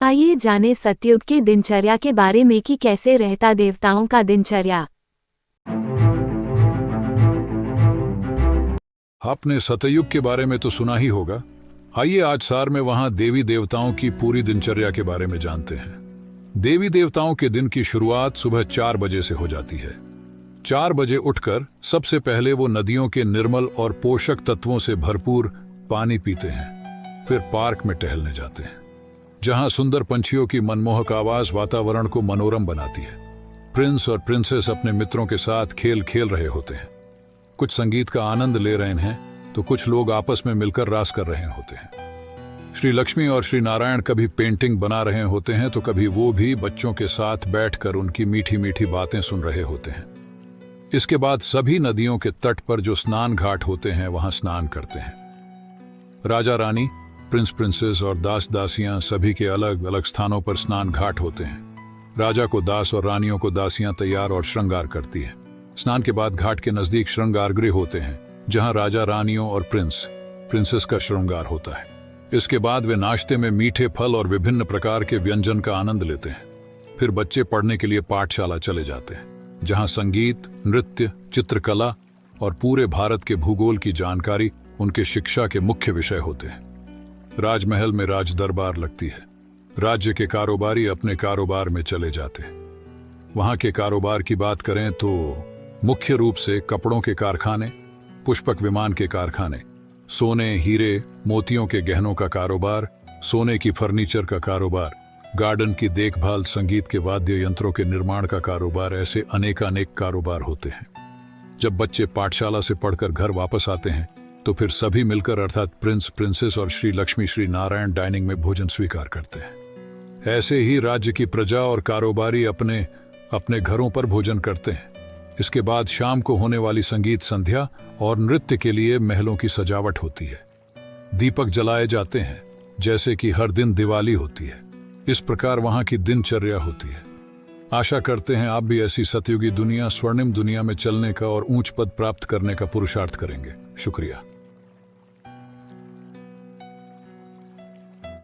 आइए जाने सतयुग की दिनचर्या के बारे में कि कैसे रहता देवताओं का दिनचर्या। आपने सतयुग के बारे में तो सुना ही होगा। आइए आज सार में वहां देवी देवताओं की पूरी दिनचर्या के बारे में जानते हैं। देवी देवताओं के दिन की शुरुआत सुबह 4 बजे से हो जाती है। 4 बजे उठकर सबसे पहले वो नदियों के निर्मल और पोषक तत्वों से भरपूर पानी पीते हैं। फिर पार्क में टहलने जाते हैं, जहां सुंदर पंछियों की मनमोहक आवाज वातावरण को मनोरम बनाती है। प्रिंस और प्रिंसेस अपने मित्रों के साथ खेल खेल रहे होते हैं। कुछ संगीत का आनंद ले रहे हैं तो कुछ लोग आपस में मिलकर रास कर रहे होते हैं। श्री लक्ष्मी और श्री नारायण कभी पेंटिंग बना रहे होते हैं तो कभी वो भी बच्चों के साथ बैठकर उनकी मीठी मीठी बातें सुन रहे होते हैं। इसके बाद सभी नदियों के तट पर जो स्नान घाट होते हैं वहां स्नान करते हैं। राजा रानी, प्रिंस प्रिंसेस और दास दासियां सभी के अलग अलग स्थानों पर स्नान घाट होते हैं। राजा को दास और रानियों को दासियां तैयार और श्रृंगार करती है। स्नान के बाद घाट के नजदीक श्रृंगार गृह होते हैं, जहां राजा रानियों और प्रिंसेस का श्रृंगार होता है। इसके बाद वे नाश्ते में मीठे फल और विभिन्न प्रकार के व्यंजन का आनंद लेते हैं। फिर बच्चे पढ़ने के लिए पाठशाला चले जाते हैं, जहां संगीत, नृत्य, चित्रकला और पूरे भारत के भूगोल की जानकारी उनके शिक्षा के मुख्य विषय होते हैं। राजमहल में राज दरबार लगती है। राज्य के कारोबारी अपने कारोबार में चले जाते हैं। वहां के कारोबार की बात करें तो मुख्य रूप से कपड़ों के कारखाने, पुष्पक विमान के कारखाने, सोने, हीरे, मोतियों के गहनों का कारोबार, सोने की फर्नीचर का कारोबार, गार्डन की देखभाल, संगीत के वाद्य यंत्रों के निर्माण का कारोबार, ऐसे अनेकानेक कारोबार होते हैं। जब बच्चे पाठशाला से पढ़कर घर वापस आते हैं तो फिर सभी मिलकर अर्थात प्रिंस, प्रिंसेस और श्री लक्ष्मी, श्री नारायण डाइनिंग में भोजन स्वीकार करते हैं। ऐसे ही राज्य की प्रजा और कारोबारी अपने अपने घरों पर भोजन करते हैं। इसके बाद शाम को होने वाली संगीत संध्या और नृत्य के लिए महलों की सजावट होती है। दीपक जलाए जाते हैं जैसे कि हर दिन दिवाली होती है। इस प्रकार वहां की दिनचर्या होती है। आशा करते हैं आप भी ऐसी सतयुगी दुनिया, स्वर्णिम दुनिया में चलने का और ऊंच पद प्राप्त करने का पुरुषार्थ करेंगे। शुक्रिया।